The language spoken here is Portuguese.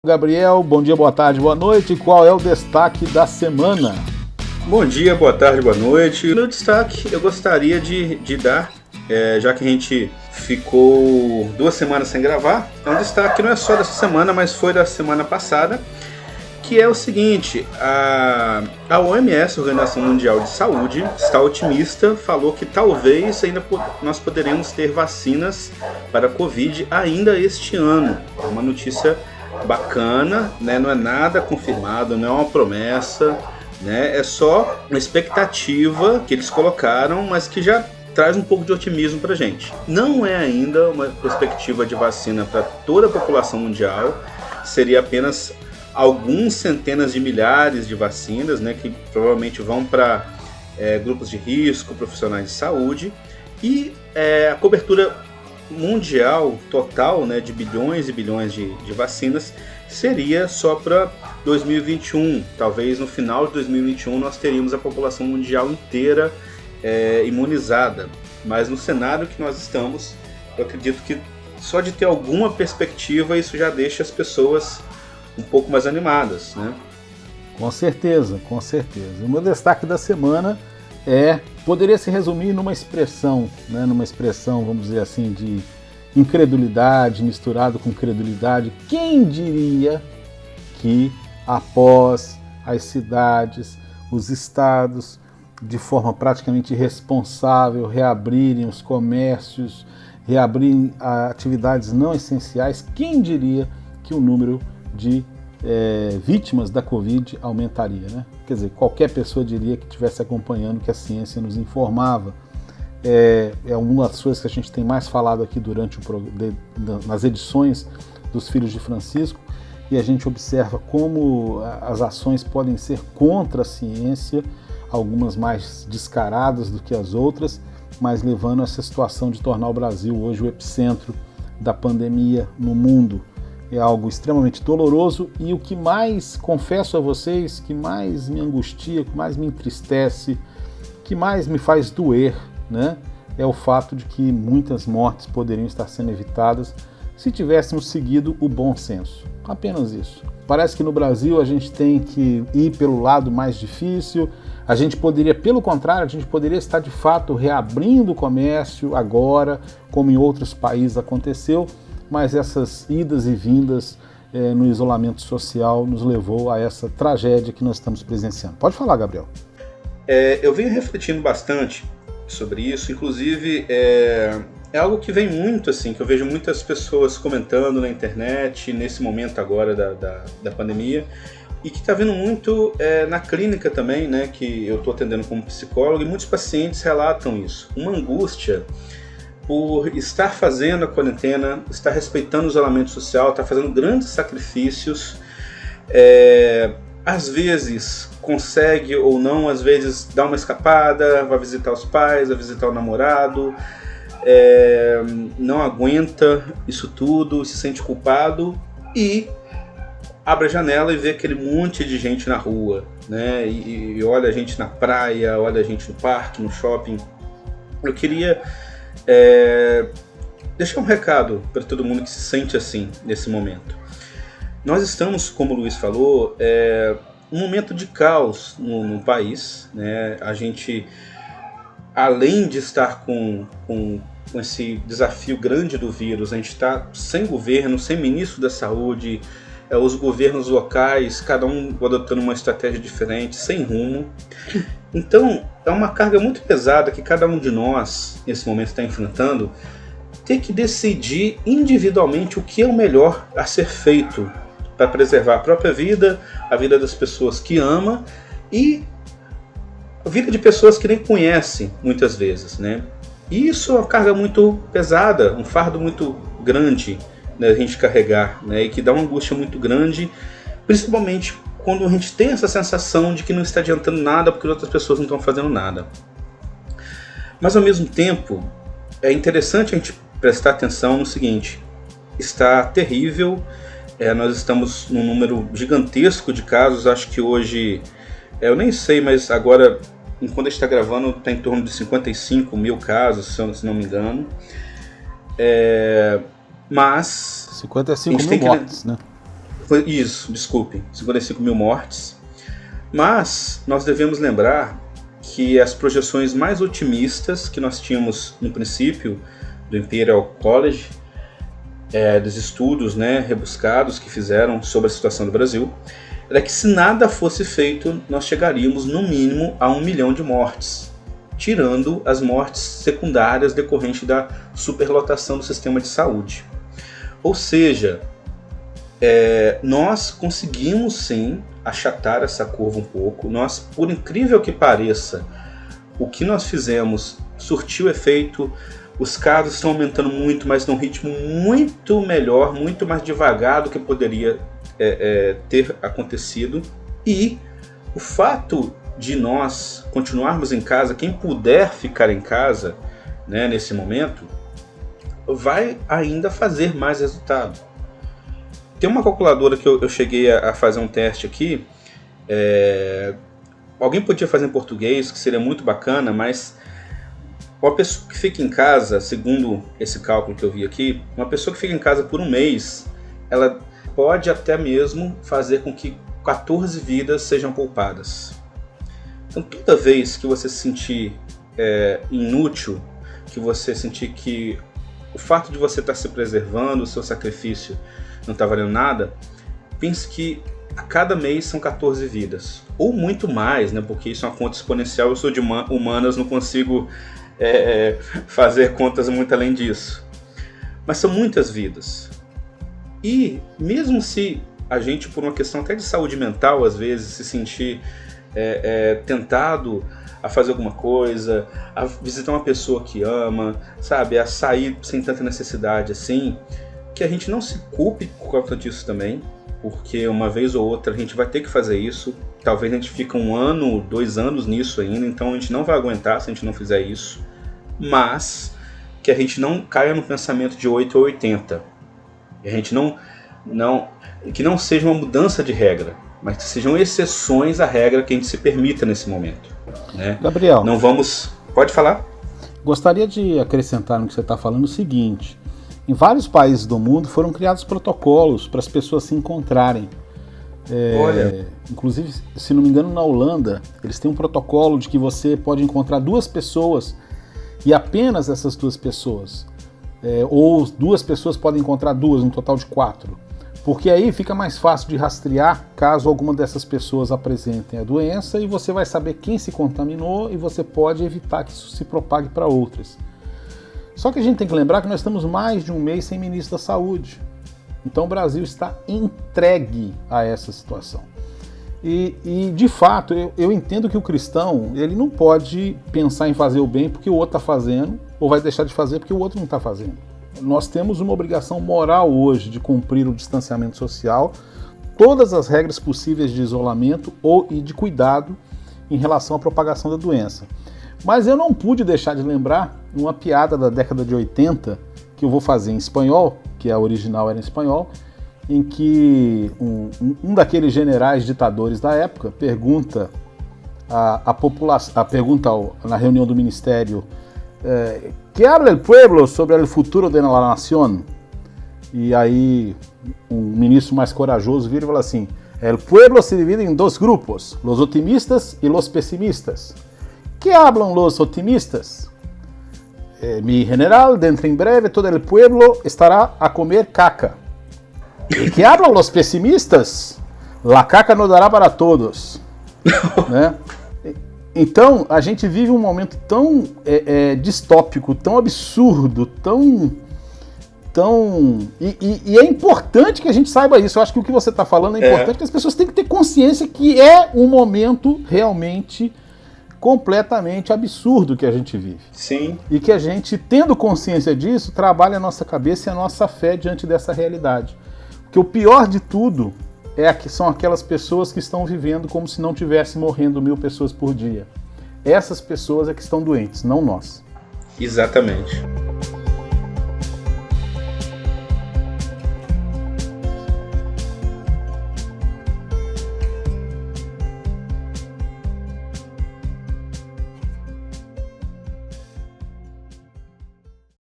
Gabriel, bom dia, boa tarde, boa noite. Qual é o destaque da semana? Bom dia, boa tarde, boa noite. No destaque eu gostaria de dar, já que a gente ficou 2 semanas sem gravar, é um destaque que não é só dessa semana, mas foi da semana passada, que é o seguinte: a OMS, Organização Mundial de Saúde, está otimista, falou que talvez ainda nós poderemos ter vacinas para a Covid ainda este ano. É uma notícia bacana, né? Não é nada confirmado, não é uma promessa, né? É só uma expectativa que eles colocaram, mas que já traz um pouco de otimismo para a gente. Não é ainda uma perspectiva de vacina para toda a população mundial, seria apenas alguns centenas de milhares de vacinas, né, que provavelmente vão para grupos de risco, profissionais de saúde, e a cobertura mundial total, né, de bilhões e bilhões de vacinas seria só para 2021. Talvez no final de 2021 nós teríamos a população mundial inteira imunizada, mas no cenário que nós estamos, eu acredito que só de ter alguma perspectiva isso já deixa as pessoas um pouco mais animadas, né? Com certeza, com certeza. O meu destaque da semana poderia se resumir numa expressão, né? Numa expressão, vamos dizer assim, de incredulidade misturado com credulidade. Quem diria que após as cidades, os estados, de forma praticamente irresponsável, reabrirem os comércios, reabrirem atividades não essenciais, quem diria que o número de vítimas da Covid aumentaria, né? Quer dizer, qualquer pessoa diria que estivesse acompanhando o que a ciência nos informava. É uma das coisas que a gente tem mais falado aqui durante nas edições dos Filhos de Francisco, e a gente observa como as ações podem ser contra a ciência, algumas mais descaradas do que as outras, mas levando a essa situação de tornar o Brasil hoje o epicentro da pandemia no mundo. É algo extremamente doloroso, e o que mais, confesso a vocês, que mais me angustia, que mais me entristece, que mais me faz doer, né, é o fato de que muitas mortes poderiam estar sendo evitadas se tivéssemos seguido o bom senso. Apenas isso. Parece que no Brasil a gente tem que ir pelo lado mais difícil, a gente poderia, pelo contrário, a gente poderia estar de fato reabrindo o comércio agora, como em outros países aconteceu, mas essas idas e vindas no isolamento social nos levou a essa tragédia que nós estamos presenciando. Pode falar, Gabriel. Eu venho refletindo bastante sobre isso, inclusive é algo que vem muito, assim, que eu vejo muitas pessoas comentando na internet, nesse momento agora da pandemia, e que está vindo muito na clínica também, né, que eu estou atendendo como psicólogo, e muitos pacientes relatam isso, uma angústia por estar fazendo a quarentena, estar respeitando o isolamento social, estar fazendo grandes sacrifícios, às vezes consegue ou não, às vezes dá uma escapada, vai visitar os pais, vai visitar o namorado, não aguenta isso tudo, se sente culpado e abre a janela e vê aquele monte de gente na rua, né? E olha a gente na praia, olha a gente no parque, no shopping. Eu queria deixar um recado para todo mundo que se sente assim nesse momento. Nós estamos, como o Luiz falou, um momento de caos no país, né? A gente, além de estar com esse desafio grande do vírus, a gente está sem governo, sem ministro da saúde, os governos locais, cada um adotando uma estratégia diferente, sem rumo. Então, é uma carga muito pesada que cada um de nós, nesse momento, está enfrentando, ter que decidir individualmente o que é o melhor a ser feito para preservar a própria vida, a vida das pessoas que ama e a vida de pessoas que nem conhece muitas vezes, né? E isso é uma carga muito pesada, um fardo muito grande, né, a gente carregar, né, e que dá uma angústia muito grande, principalmente quando a gente tem essa sensação de que não está adiantando nada porque outras pessoas não estão fazendo nada. Mas ao mesmo tempo, é interessante a gente prestar atenção no seguinte: está terrível, nós estamos num número gigantesco de casos, acho que hoje, eu nem sei, mas agora, enquanto a gente está gravando, está em torno de 55 mil casos, se não me engano. Mas 55 mil mortes, né? Isso, desculpe, 55 mil mortes. Mas nós devemos lembrar que as projeções mais otimistas que nós tínhamos no princípio do Imperial College, dos estudos, né, rebuscados que fizeram sobre a situação do Brasil, era que se nada fosse feito, nós chegaríamos no mínimo a 1 milhão de mortes, tirando as mortes secundárias decorrentes da superlotação do sistema de saúde. Ou seja, nós conseguimos sim achatar essa curva um pouco. Nós, por incrível que pareça, o que nós fizemos surtiu efeito. Os casos estão aumentando muito, mas num ritmo muito melhor, muito mais devagar do que poderia ter acontecido. E o fato de nós continuarmos em casa, quem puder ficar em casa, né, nesse momento, vai ainda fazer mais resultado. Tem uma calculadora que eu cheguei a fazer um teste aqui. Alguém podia fazer em português, que seria muito bacana, mas uma pessoa que fica em casa, segundo esse cálculo que eu vi aqui, uma pessoa que fica em casa por um mês, ela pode até mesmo fazer com que 14 vidas sejam poupadas. Então, toda vez que você se sentir inútil, que você sentir que o fato de você estar se preservando, o seu sacrifício não está valendo nada, pense que a cada mês são 14 vidas. Ou muito mais, né? Porque isso é uma conta exponencial, eu sou de humanas, não consigo fazer contas muito além disso. Mas são muitas vidas. E mesmo se a gente, por uma questão até de saúde mental, às vezes se sentir tentado a fazer alguma coisa, a visitar uma pessoa que ama, sabe, a sair sem tanta necessidade assim, que a gente não se culpe por causa disso também, porque uma vez ou outra a gente vai ter que fazer isso. Talvez a gente fique 1 ano, 2 anos nisso ainda, então a gente não vai aguentar se a gente não fizer isso. Mas que a gente não caia no pensamento de 8 ou 80. E a gente que não seja uma mudança de regra, mas que sejam exceções à regra que a gente se permita nesse momento, né? Gabriel, não vamos... Pode falar? Gostaria de acrescentar no que você está falando o seguinte: em vários países do mundo foram criados protocolos para as pessoas se encontrarem. Olha. Inclusive, se não me engano, na Holanda, eles têm um protocolo de que você pode encontrar 2 pessoas e apenas essas 2 pessoas. Ou 2 pessoas podem encontrar 2, um total de 4. Porque aí fica mais fácil de rastrear caso alguma dessas pessoas apresentem a doença e você vai saber quem se contaminou e você pode evitar que isso se propague para outras. Só que a gente tem que lembrar que nós estamos mais de um mês sem ministro da Saúde. Então o Brasil está entregue a essa situação. E de fato, eu entendo que o cristão ele não pode pensar em fazer o bem porque o outro está fazendo, ou vai deixar de fazer porque o outro não está fazendo. Nós temos uma obrigação moral hoje de cumprir o distanciamento social, todas as regras possíveis de isolamento e de cuidado em relação à propagação da doença. Mas eu não pude deixar de lembrar uma piada da década de 80, que eu vou fazer em espanhol, que a original era em espanhol, em que um daqueles generais ditadores da época pergunta à população, na reunião do ministério, que habla el pueblo sobre el futuro de la nación? E aí um ministro mais corajoso vira e fala assim: el pueblo se divide em 2 grupos, los otimistas y los pesimistas. ¿Qué hablan los optimistas? Mi general, dentro en breve todo el pueblo estará a comer caca. ¿Y qué hablan los pesimistas? La caca no dará para todos. Né? Então, a gente vive um momento tão distópico, tão absurdo, e é importante que a gente saiba isso. Eu acho que o que você está falando é importante, que as pessoas têm que ter consciência que é um momento realmente completamente absurdo que a gente vive. Sim. E que a gente, tendo consciência disso, trabalha a nossa cabeça e a nossa fé diante dessa realidade. Porque o pior de tudo são aquelas pessoas que estão vivendo como se não tivesse morrendo 1000 pessoas por dia. Essas pessoas é que estão doentes, não nós. Exatamente.